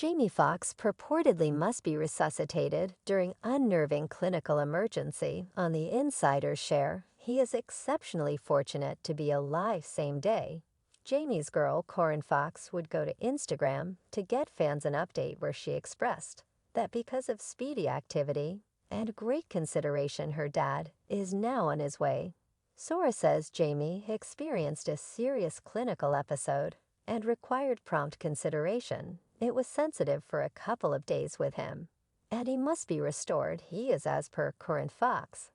Jamie Foxx purportedly must be resuscitated during unnerving clinical emergency. On the insider's share, he is exceptionally fortunate to be alive same day. Jamie's girl, Corrinne Foxx, would go to Instagram to get fans an update where she expressed that because of speedy activity and great consideration, her dad is now on his way. Source says Jamie experienced a serious clinical episode and required prompt consideration. It was sensitive for a couple of days with him, and he must be restored. He is as per Corrinne Foxx.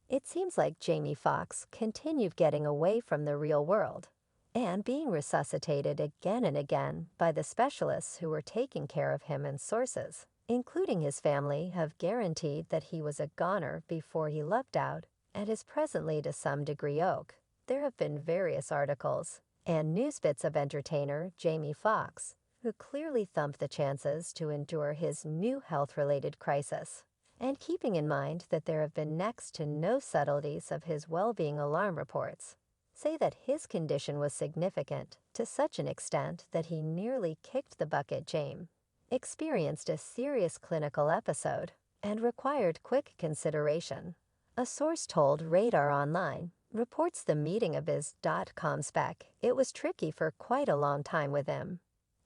It seems like Jamie Foxx continued getting away from the real world and being resuscitated again and again by the specialists who were taking care of him, and sources, including his family, have guaranteed that he was a goner before he lucked out and is presently to some degree okay. There have been various articles and news bits of entertainer Jamie Foxx, who clearly thumped the chances to endure his new health-related crisis, and keeping in mind that there have been next to no subtleties of his well-being. Alarm reports say that his condition was significant to such an extent that he nearly kicked the bucket. Jamie experienced a serious clinical episode and required quick consideration. A source told Radar Online reports the meeting of his .com spec. It was tricky for quite a long time with him,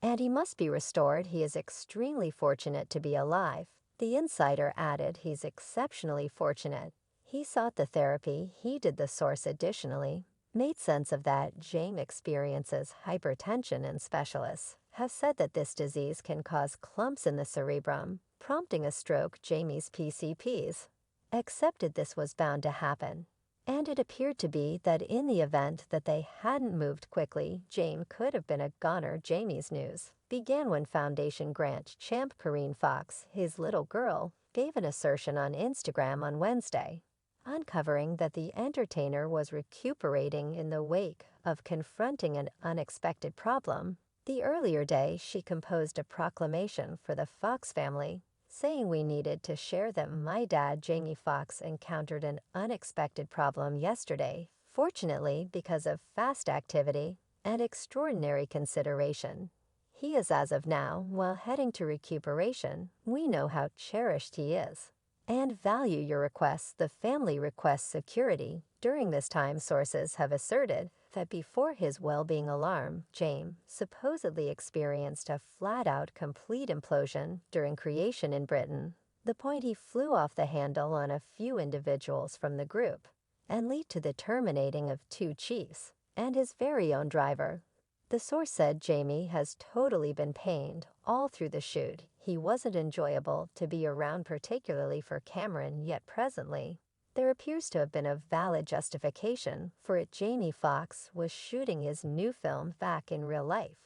and he must be restored. He is extremely fortunate to be alive. The insider added he's exceptionally fortunate he sought the therapy he did. The source additionally made sense of that Jamie experiences hypertension, and specialists have said that this disease can cause clumps in the cerebrum, prompting a stroke. Jamie's PCPs accepted this was bound to happen, and it appeared to be that in the event that they hadn't moved quickly, Jamie could have been a goner. Jamie's news began when Foundation Grant champ Corrinne Foxx, his little girl, gave an assertion on Instagram on Wednesday, uncovering that the entertainer was recuperating in the wake of confronting an unexpected problem. The earlier day, she composed a proclamation for the Foxx family, saying, "We needed to share that my dad, Jamie Foxx, encountered an unexpected problem yesterday. Fortunately, because of fast activity and extraordinary consideration, he is as of now, while heading to recuperation. We know how cherished he is and value your requests. The family requests security during this time." Sources have asserted that before his well-being alarm, Jamie supposedly experienced a flat-out complete implosion during creation in Britain. The point he flew off the handle on a few individuals from the group and lead to the terminating of 2 chiefs and his very own driver. The source said Jamie has totally been pained all through the shoot. He wasn't enjoyable to be around, particularly for Cameron, yet presently there appears to have been a valid justification for it. Jamie Foxx was shooting his new film back in real life,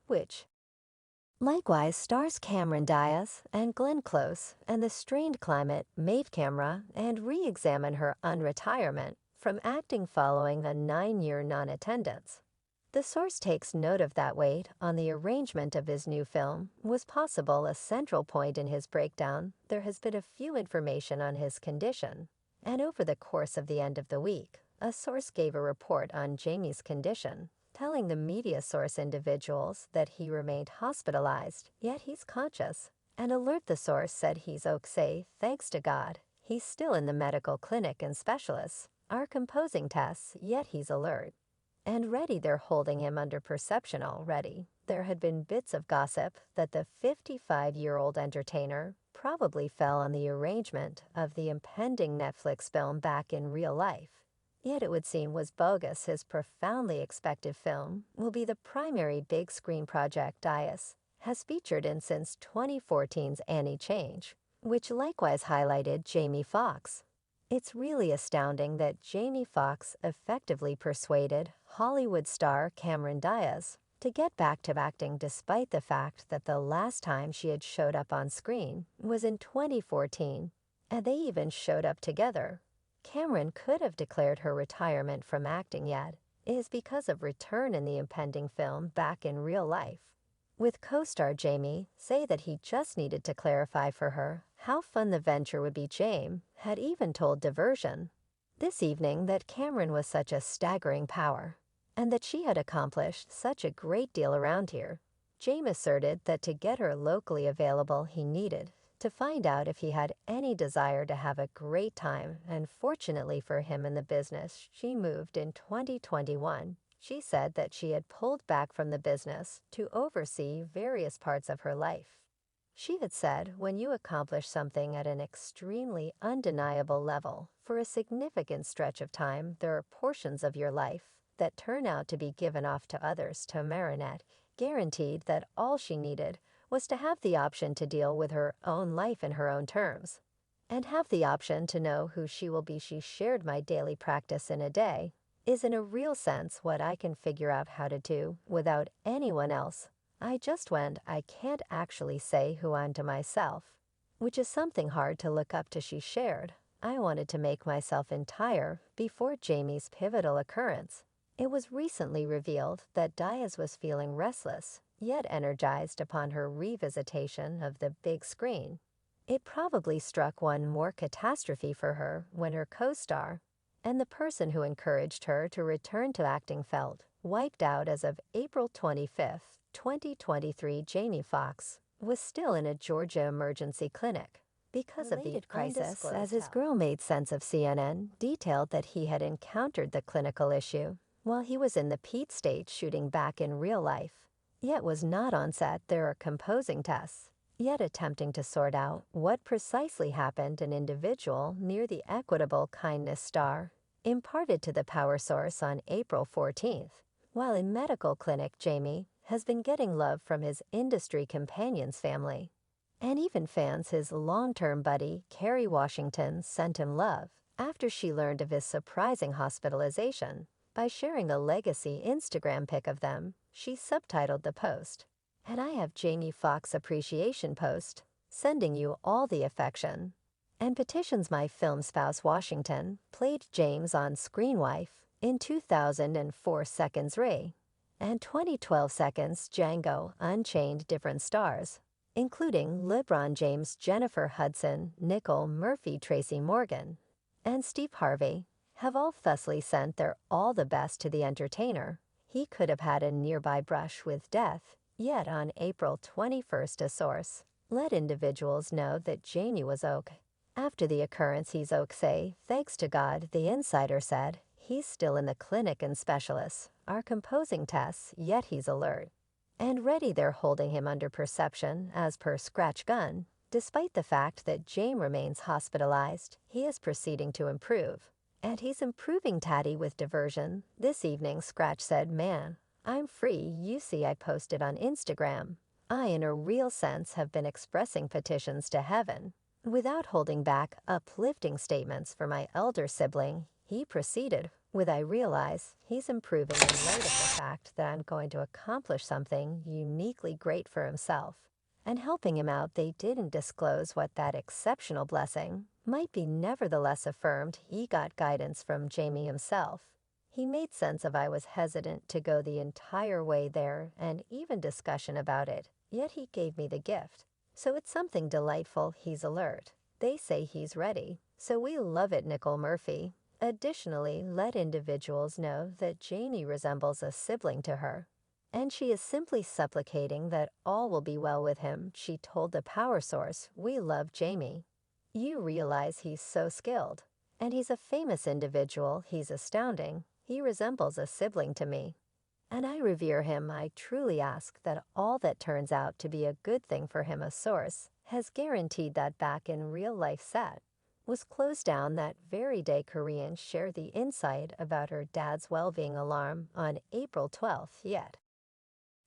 which likewise stars Cameron Diaz and Glenn Close, and the strained climate made camera and re-examine her unretirement from acting following a 9-year non-attendance. The source takes note of that weight on the arrangement of his new film was possible a central point in his breakdown. There has been a few information on his condition, and over the course of the end of the week, a source gave a report on Jamie's condition, telling the media source individuals that he remained hospitalized, yet he's conscious and alert. The source said he's okay, thanks to God. He's still in the medical clinic and specialists are composing tests, yet he's alert and ready. They're holding him under perception already. There had been bits of gossip that the 55-year-old entertainer probably fell on the arrangement of the impending Netflix film back in real life. Yet it would seem was bogus. His profoundly expected film will be the primary big screen project Diaz has featured in since 2014's Annie Change, which likewise highlighted Jamie Foxx. It's really astounding that Jamie Foxx effectively persuaded Hollywood star Cameron Diaz to get back to acting, despite the fact that the last time she had showed up on screen was in 2014, and they even showed up together. Cameron could have declared her retirement from acting, yet it is because of return in the impending film back in real life. With co-star Jamie say that he just needed to clarify for her how fun the venture would be. Jamie had even told Diversion this evening that Cameron was such a staggering power and that she had accomplished such a great deal around here. James asserted that to get her locally available he needed to find out if he had any desire to have a great time, and fortunately for him in the business, she moved in 2021. She said that she had pulled back from the business to oversee various parts of her life. She had said, when you accomplish something at an extremely undeniable level for a significant stretch of time, there are portions of your life that turn out to be given off to others to marinate, guaranteed that all she needed was to have the option to deal with her own life in her own terms, and have the option to know who she will be. She shared, my daily practice in a day is in a real sense what I can figure out how to do without anyone else. I just went, I can't actually say who I'm to myself, which is something hard to look up to. She shared, I wanted to make myself entire before Jamie's pivotal occurrence. It was recently revealed that Diaz was feeling restless, yet energized upon her revisitation of the big screen. It probably struck one more catastrophe for her when her co-star, and the person who encouraged her to return to acting, felt wiped out. As of April 25, 2023, Jamie Foxx was still in a Georgia emergency clinic because of the crisis, as his girl made sense of CNN, detailed that he had encountered the clinical issue while he was in the Pete stage shooting back in real life, yet was not on set. There are composing tests, yet attempting to sort out what precisely happened. An individual near the Equitable Kindness star imparted to the power source on April 14th. While in medical clinic, Jamie has been getting love from his industry companion's family, and even fans. His long-term buddy, Kerry Washington, sent him love after she learned of his surprising hospitalization. By sharing a legacy Instagram pic of them, she subtitled the post, "And I have Jamie Foxx appreciation post, sending you all the affection," and petitions. My film spouse Washington played James' on-screen wife in 2004 Seconds Ray and 2012 Seconds Django Unchained. Different stars, including LeBron James, Jennifer Hudson, Nicole Murphy, Tracy Morgan, and Steve Harvey, have all thusly sent their all the best to the entertainer. He could have had a nearby brush with death, yet on April 21st a source let individuals know that Jamie was okay. After the occurrence, he's okay, thanks to God, the insider said. He's still in the clinic and specialists are composing tests, yet he's alert and ready. They're holding him under perception as per Scratch Gun. Despite the fact that Jamie remains hospitalized, he is proceeding to improve. And he's improving. Tatty with diversion. This evening, Scratch said, "Man, I'm free. You see, I posted on Instagram. I, in a real sense, have been expressing petitions to heaven without holding back, uplifting statements for my elder sibling." He proceeded with, "I realize he's improving in light of the fact that I'm going to accomplish something uniquely great for himself and helping him out." They didn't disclose what that exceptional blessing might be. Nevertheless affirmed he got guidance from Jamie himself. He made sense of, "I was hesitant to go the entire way there and even discussion about it, yet he gave me the gift. So it's something delightful. He's alert. They say he's ready. So we love it." Nicole Murphy additionally let individuals know that Jamie resembles a sibling to her, and she is simply supplicating that all will be well with him. She told the power source, "We love Jamie. You realize he's so skilled, and he's a famous individual. He's astounding. He resembles a sibling to me, and I revere him. I truly ask that all that turns out to be a good thing for him." A source has guaranteed that back in real life set was closed down that very day. Corrinne shared the insight about her dad's well-being alarm on April 12th. Yet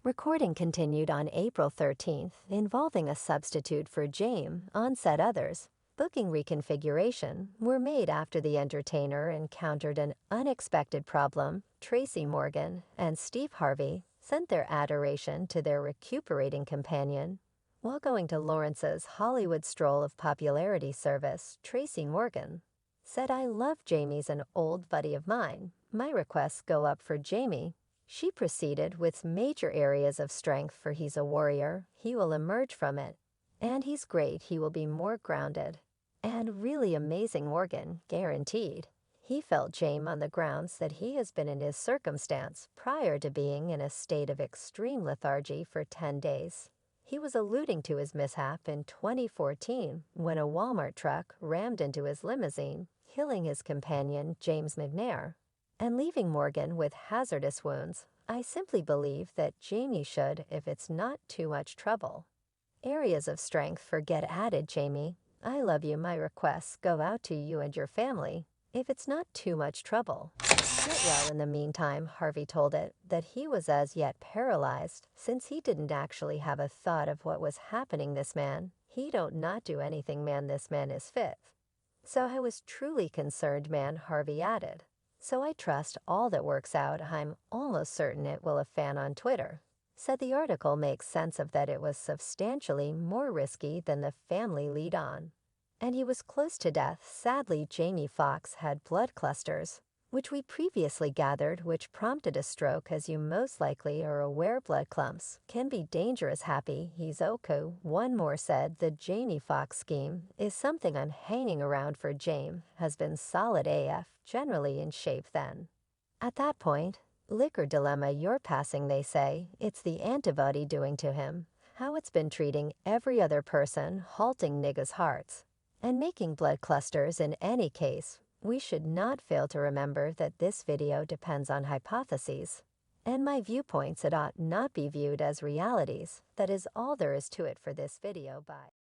recording continued on April 13th, involving a substitute for James on set. Others booking reconfiguration were made after the entertainer encountered an unexpected problem. Tracy Morgan and Steve Harvey sent their adoration to their recuperating companion while going to Lawrence's Hollywood stroll of popularity service. Tracy Morgan said, "I love Jamie's an old buddy of mine. My requests go up for Jamie." She proceeded with major areas of strength for he's a warrior. He will emerge from it. And he's great. He will be more grounded. And really amazing. Morgan guaranteed He felt Jamie on the grounds that he has been in his circumstance prior to being in a state of extreme lethargy for 10 days. He was alluding to his mishap in 2014 when a Walmart truck rammed into his limousine, killing his companion James McNair, and leaving Morgan with hazardous wounds. I simply believe that Jamie should, if it's not too much trouble. Areas of strength for Get added, Jamie. I love you. My requests go out to you and your family. If it's not too much trouble. Get well in the meantime, Harvey told it, that he was as yet paralyzed, since he didn't actually have a thought of what was happening this man. He don't not do anything, man, this man is fit. So I was truly concerned, man, Harvey added. So I trust all that works out. I'm almost certain it will. A fan on Twitter said the article makes sense of that it was substantially more risky than the family lead on. And he was close to death. Sadly, Jamie Foxx had blood clusters, which we previously gathered, which prompted a stroke. As you most likely are aware, blood clumps can be dangerous. Happy he's okay. One more said the Jamie Foxx scheme is something I'm hanging around for. James has been solid AF, generally in shape then. At that point, liquor dilemma you're passing, they say. It's the antibody doing to him how it's been treating every other person, halting niggas' hearts and making blood clusters. In any case, we should not fail to remember that this video depends on hypotheses and my viewpoints. It ought not be viewed as realities. That is all there is to it for this video. Bye.